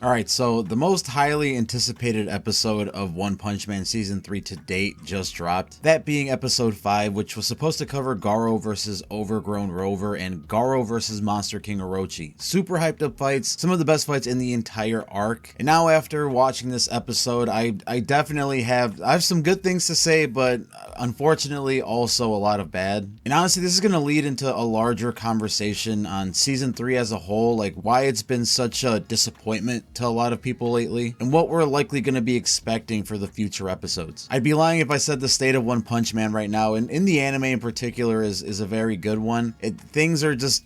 Alright, so the most highly anticipated episode of One Punch Man Season 3 to date just dropped. That being episode 5, which was supposed to cover Garo versus Overgrown Rover and Garo versus Monster King Orochi. Super hyped up fights, some of the best fights in the entire arc. And now after watching this episode, I definitely have some good things to say, but unfortunately also a lot of bad. And honestly, this is going to lead into a larger conversation on Season 3 as a whole, like why it's been such a disappointment to a lot of people lately, and what we're likely going to be expecting for the future episodes. I'd be lying if I said the state of One Punch Man right now, and in the anime in particular, is a very good one. Things are just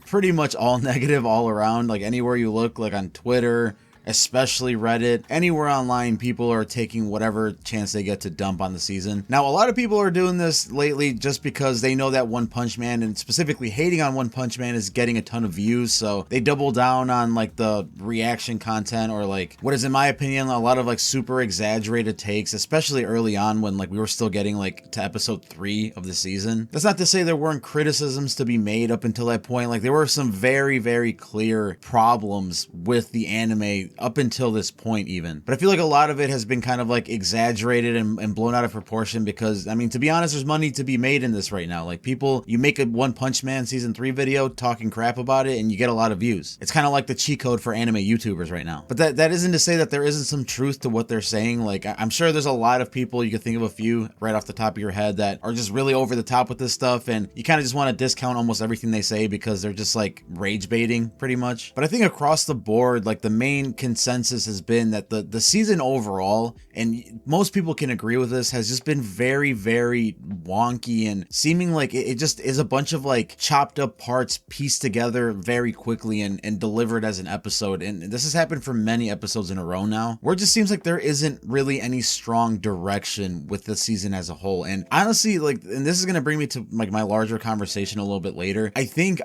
pretty much all negative all around, like anywhere you look, like on Twitter, especially Reddit, anywhere online, people are taking whatever chance they get to dump on the season. Now, a lot of people are doing this lately just because they know that One Punch Man, and specifically hating on One Punch Man, is getting a ton of views, so they double down on like the reaction content, or like what is, in my opinion, a lot of like super exaggerated takes, especially early on when like we were still getting like to episode 3 of the season. That's not to say there weren't criticisms to be made up until that point. Like there were some very, very clear problems with the anime up until this point even. But I feel like a lot of it has been kind of like exaggerated and blown out of proportion because, I mean, to be honest, there's money to be made in this right now. Like people, you make a One Punch Man Season 3 video talking crap about it and you get a lot of views. It's kind of like the cheat code for anime YouTubers right now. But that isn't to say that there isn't some truth to what they're saying. Like I'm sure there's a lot of people, you could think of a few right off the top of your head, that are just really over the top with this stuff, and you kind of just want to discount almost everything they say because they're just like rage baiting pretty much. But I think across the board, like the main consensus has been that the season overall, and most people can agree with this, has just been very, very wonky and seeming like it just is a bunch of like chopped up parts pieced together very quickly and delivered as an episode. And this has happened for many episodes in a row now, where it just seems like there isn't really any strong direction with the season as a whole. And honestly, like, and this is going to bring me to like my larger conversation a little bit later, I think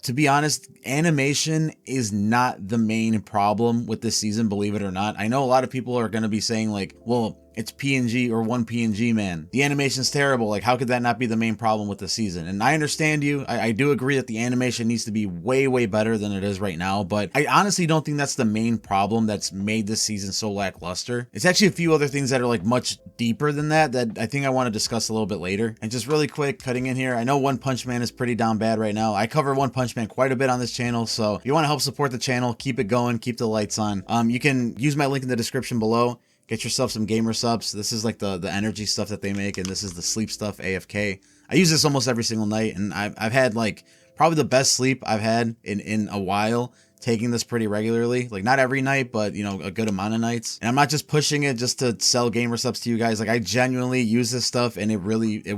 to be honest, animation is not the main problem with this season, believe it or not. I know a lot of people are going to be saying like, well, it's PNG or One PNG Man, the animation's terrible, like how could that not be the main problem with the season? And I understand you. I do agree that the animation needs to be way, way better than it is right now, but I honestly don't think that's the main problem that's made this season so lackluster. It's actually a few other things that are like much deeper than that I think I want to discuss a little bit later. And just really quick, cutting in here, I know One Punch Man is pretty down bad right now. I cover One Punch Man quite a bit on this channel, so if you want to help support the channel, keep it going, keep the lights on, you can use my link in the description below. Get yourself some gamer subs. This is like the energy stuff that they make, and this is the sleep stuff, AFK. I use this almost every single night, and I've had like probably the best sleep I've had in a while, taking this pretty regularly. Like not every night, but you know, a good amount of nights. And I'm not just pushing it just to sell gamer subs to you guys. Like I genuinely use this stuff and it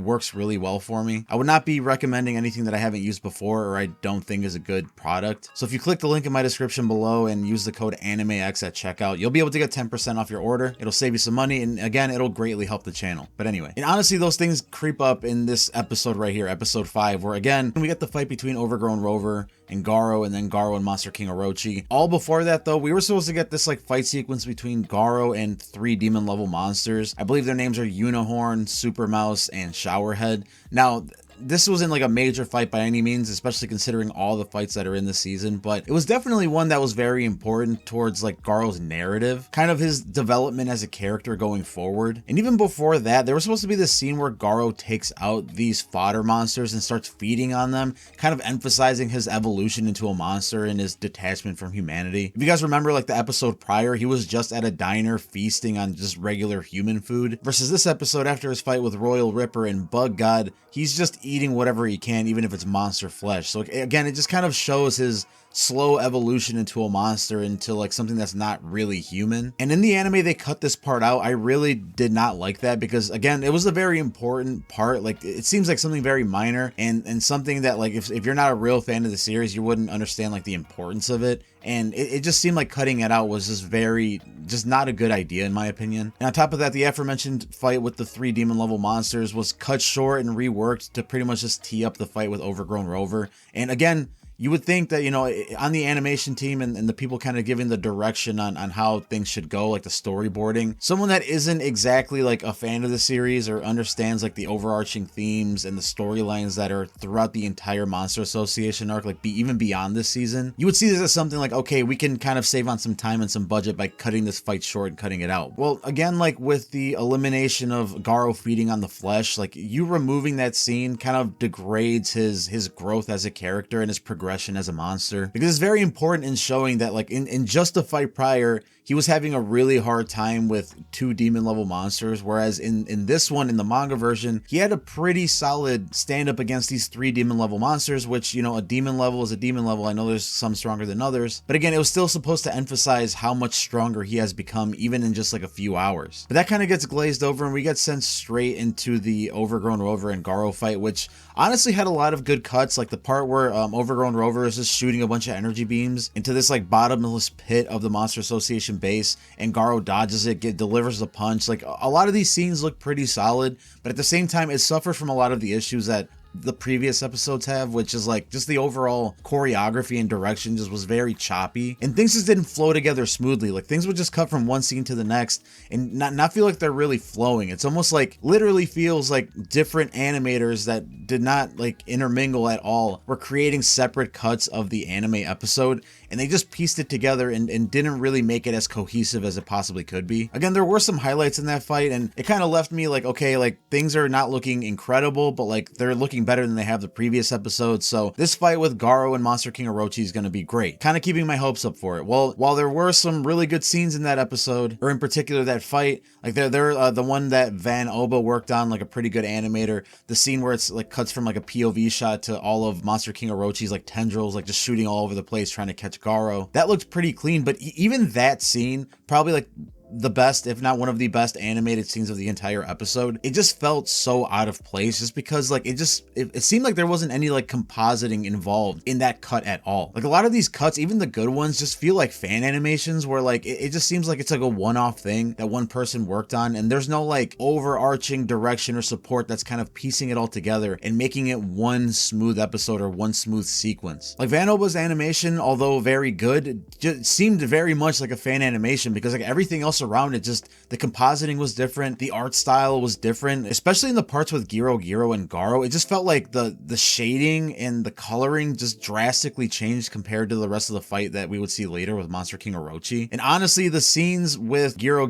works really well for me. I would not be recommending anything that I haven't used before or I don't think is a good product. So if you click the link in my description below and use the code AnimeX at checkout, you'll be able to get 10% off your order. It'll save you some money, and again, it'll greatly help the channel. But anyway, and honestly, those things creep up in this episode right here, episode 5, where again, we get the fight between Overgrown Rover and Garo, and then Garo and Monster King Orochi. All before that though, we were supposed to get this like fight sequence between Garo and 3 demon level monsters. I believe their names are Unicorn, Super Mouse, and Showerhead. Now, this wasn't like a major fight by any means, especially considering all the fights that are in the season, but it was definitely one that was very important towards like Garo's narrative, kind of his development as a character going forward. And even before that, there was supposed to be this scene where Garo takes out these fodder monsters and starts feeding on them, kind of emphasizing his evolution into a monster and his detachment from humanity. If you guys remember like the episode prior, he was just at a diner feasting on just regular human food, versus this episode, after his fight with Royal Ripper and Bug God, he's just eating whatever he can, even if it's monster flesh. So again, it just kind of shows his slow evolution into a monster, into like something that's not really human. And in the anime, they cut this part out. I really did not like that because again, it was a very important part. Like it seems like something very minor and something that like if you're not a real fan of the series, you wouldn't understand like the importance of it. And it just seemed like cutting it out was just not a good idea in my opinion. And on top of that, the aforementioned fight with the 3 demon level monsters was cut short and reworked to pretty much just tee up the fight with Overgrown Rover. And again, you would think that, you know, on the animation team and the people kind of giving the direction on how things should go, like the storyboarding, someone that isn't exactly like a fan of the series or understands like the overarching themes and the storylines that are throughout the entire Monster Association arc, like even beyond this season, you would see this as something like, okay, we can kind of save on some time and some budget by cutting this fight short and cutting it out. Well, again, like with the elimination of Garo feeding on the flesh, like you removing that scene kind of degrades his growth as a character and his progression as a monster, because it's very important in showing that like in just the fight prior, he was having a really hard time with 2 demon level monsters, whereas in this one, in the manga version, he had a pretty solid stand up against these 3 demon level monsters, which, you know, a demon level is a demon level. I know there's some stronger than others, but again, it was still supposed to emphasize how much stronger he has become even in just like a few hours. But that kind of gets glazed over and we get sent straight into the Overgrown Rover and Garo fight, which honestly had a lot of good cuts, like the part where Overgrown Rover is just shooting a bunch of energy beams into this like bottomless pit of the Monster Association base, and Garo dodges it, delivers the punch. Like a lot of these scenes look pretty solid, but at the same time it suffers from a lot of the issues that the previous episodes have, which is like just the overall choreography and direction just was very choppy, and things just didn't flow together smoothly. Like things would just cut from one scene to the next and not feel like they're really flowing. It's almost like literally feels like different animators that did not like intermingle at all were creating separate cuts of the anime episode, and they just pieced it together and didn't really make it as cohesive as it possibly could be. Again, there were some highlights in that fight, and it kind of left me like, okay, like things are not looking incredible, but like they're looking better than they have the previous episodes. So this fight with Garo and Monster King Orochi is going to be great. Kind of keeping my hopes up for it. Well, while there were some really good scenes in that episode, or in particular that fight, like they're the one that Van Oba worked on, like a pretty good animator. The scene where it's like cuts from like a POV shot to all of Monster King Orochi's like tendrils, like just shooting all over the place trying to catch Garo. That looked pretty clean, but even that scene, probably like the best, if not one of the best animated scenes of the entire episode, it just felt so out of place just because like it seemed like there wasn't any like compositing involved in that cut at all. Like a lot of these cuts, even the good ones, just feel like fan animations where like it just seems like it's like a one-off thing that one person worked on, and there's no like overarching direction or support that's kind of piecing it all together and making it one smooth episode or one smooth sequence. Like Van Oba's animation, although very good, just seemed very much like a fan animation because like everything else around it, just the compositing was different, the art style was different, especially in the parts with Giro and Garo. It just felt like the shading and the coloring just drastically changed compared to the rest of the fight that we would see later with Monster King Orochi. And honestly, the scenes with Giro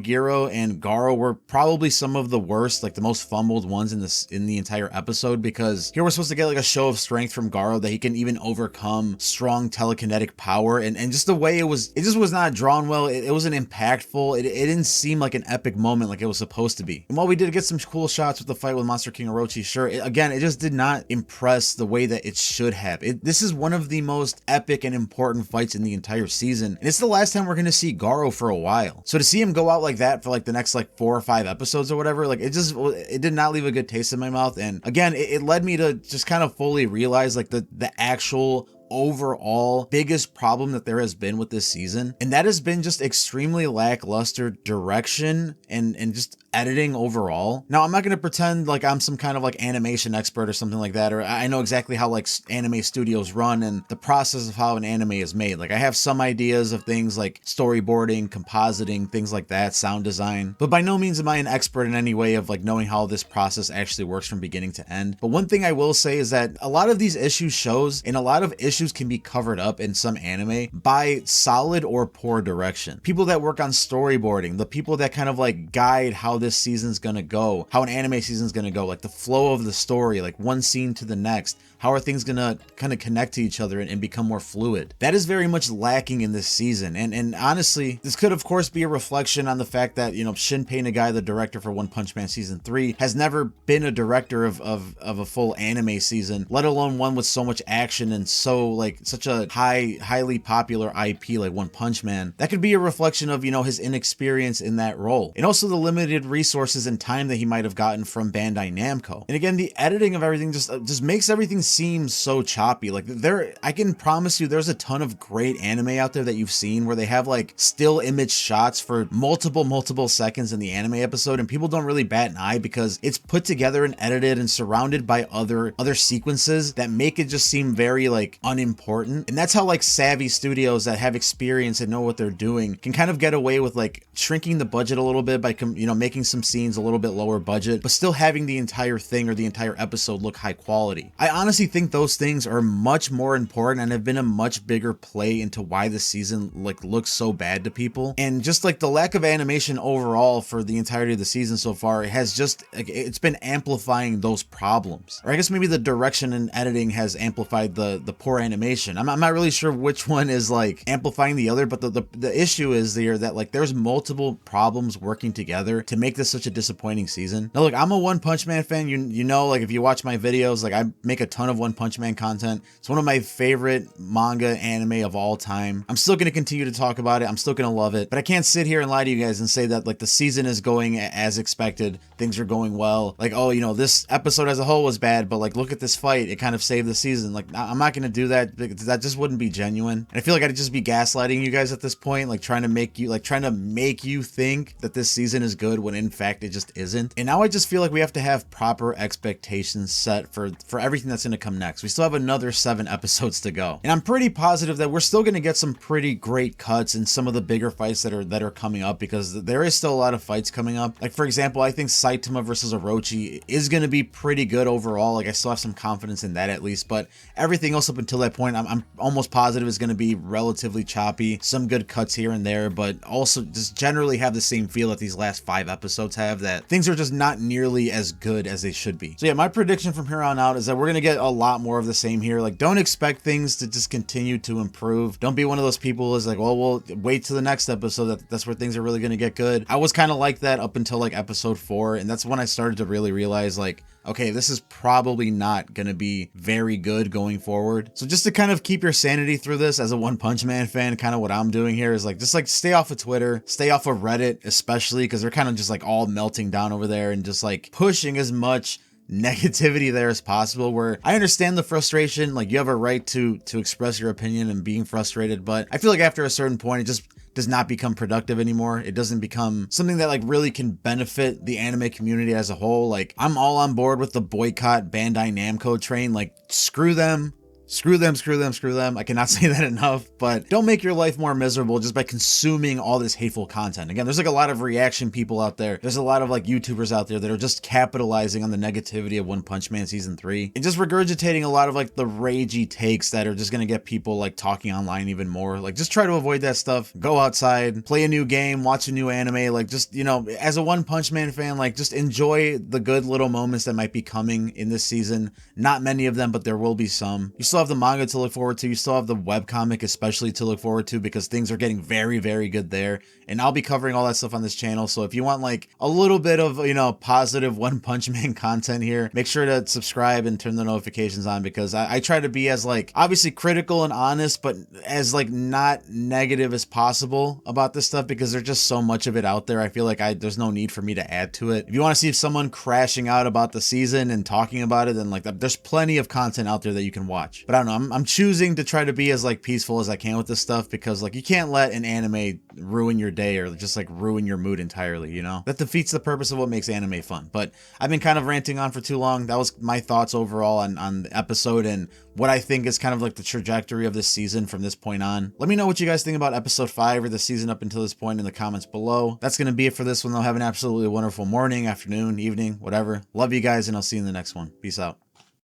and Garo were probably some of the worst, like the most fumbled ones in the entire episode, because here we're supposed to get like a show of strength from Garo that he can even overcome strong telekinetic power, and just the way it just was not drawn well. It wasn't impactful. It didn't seem like an epic moment like it was supposed to be. And while we did get some cool shots with the fight with Monster King Orochi, sure, again, it just did not impress the way that it should have. This is one of the most epic and important fights in the entire season, and it's the last time we're going to see Garo for a while. So to see him go out like that for like the next like 4 or 5 episodes or whatever, like it did not leave a good taste in my mouth. And again, it led me to just kind of fully realize like the actual overall biggest problem that there has been with this season, and that has been just extremely lackluster direction and just editing overall. Now, I'm not going to pretend like I'm some kind of like animation expert or something like that, or I know exactly how like anime studios run and the process of how an anime is made. Like I have some ideas of things like storyboarding, compositing, things like that, sound design, but by no means am I an expert in any way of like knowing how this process actually works from beginning to end. But one thing I will say is that a lot of these issues shows, and a lot of issues can be covered up in some anime by solid or poor direction. People that work on storyboarding, the people that kind of like guide how this season's gonna go, how an anime season's gonna go, like the flow of the story, like one scene to the next, how are things gonna kind of connect to each other and become more fluid. That is very much lacking in this season, and honestly, this could of course be a reflection on the fact that, you know, Shinpei Nagai, the director for One Punch Man season 3, has never been a director of a full anime season, let alone one with so much action and so like such a highly popular IP like One Punch Man. That could be a reflection of, you know, his inexperience in that role, and also the limited resources and time that he might have gotten from Bandai Namco. And again, the editing of everything just makes everything seem so choppy. Like I can promise you there's a ton of great anime out there that you've seen where they have like still image shots for multiple seconds in the anime episode, and people don't really bat an eye because it's put together and edited and surrounded by other sequences that make it just seem very like unimportant. And that's how like savvy studios that have experience and know what they're doing can kind of get away with like shrinking the budget a little bit by making some scenes a little bit lower budget, but still having the entire thing or the entire episode look high quality. I honestly think those things are much more important and have been a much bigger play into why the season like looks so bad to people. And just like the lack of animation overall for the entirety of the season so far, it has just like, it's been amplifying those problems. Or I guess maybe the direction and editing has amplified the poor animation. I'm not really sure which one is like amplifying the other, but the issue is there that like there's multiple problems working together to make this such a disappointing season. Now look, I'm a One Punch Man fan. You know, like if you watch my videos, like I make a ton of One Punch Man content. It's one of my favorite manga anime of all time. I'm still going to continue to talk about it. I'm still going to love it, but I can't sit here and lie to you guys and say that like the season is going as expected. Things are going well. Like, oh, this episode as a whole was bad, but like look at this fight, it kind of saved the season. Like I'm not going to do that because that just wouldn't be genuine. And I feel like I'd just be gaslighting you guys at this point, like trying to make you think that this season is good when in fact it just isn't. And now I just feel like we have to have proper expectations set for everything that's going to come next. We still have another 7 episodes to go, and I'm pretty positive that we're still going to get some pretty great cuts in some of the bigger fights that are coming up, because there is still a lot of fights coming up. Like for example, I think Saitama versus Orochi is going to be pretty good overall. Like I still have some confidence in that at least, but everything else up until that point I'm almost positive is going to be relatively choppy. Some good cuts here and there, but also just generally have the same feel that these last 5 episodes have, that things are just not nearly as good as they should be. So yeah, my prediction from here on out is that we're going to get a lot more of the same here. Like don't expect things to just continue to improve. Don't be one of those people who's like, well, we'll wait till the next episode, that's where things are really going to get good. I was kind of like that up until like episode 4, and that's when I started to really realize like, okay, this is probably not going to be very good going forward. So just to kind of keep your sanity through this as a One Punch Man fan, kind of what I'm doing here is like, just like stay off of Twitter, stay off of Reddit, especially because they're kind of just like all melting down over there and just like pushing as much negativity there as possible, where I understand the frustration. Like you have a right to express your opinion and being frustrated, but I feel like after a certain point, it just does not become productive anymore. It doesn't become something that like really can benefit the anime community as a whole. Like I'm all on board with the boycott Bandai Namco train. Like screw them. Screw them. I cannot say that enough, but don't make your life more miserable just by consuming all this hateful content. Again, there's like a lot of reaction people out there. There's a lot of like YouTubers out there that are just capitalizing on the negativity of One Punch Man Season 3 and just regurgitating a lot of like the ragey takes that are just going to get people like talking online even more. Like just try to avoid that stuff. Go outside, play a new game, watch a new anime. Like just, as a One Punch Man fan, like just enjoy the good little moments that might be coming in this season. Not many of them, but there will be some. You still have the manga to look forward to. You still have the webcomic especially to look forward to, because things are getting very, very good there. And I'll be covering all that stuff on this channel. So if you want like a little bit of, positive One Punch Man content here, make sure to subscribe and turn the notifications on, because I try to be as like obviously critical and honest, but as like not negative as possible about this stuff, because there's just so much of it out there. I feel like there's no need for me to add to it. If you want to see someone crashing out about the season and talking about it, then like there's plenty of content out there that you can watch. But I don't know, I'm choosing to try to be as like peaceful as I can with this stuff, because like you can't let an anime ruin your day or just like ruin your mood entirely, that defeats the purpose of what makes anime fun. But I've been kind of ranting on for too long. That was my thoughts overall on the episode and what I think is kind of like the trajectory of this season from this point on. Let me know what you guys think about episode 5 or the season up until this point in the comments below. That's going to be it for this one though. Have an absolutely wonderful morning, afternoon, evening, whatever. Love you guys, and I'll see you in the next one. Peace out.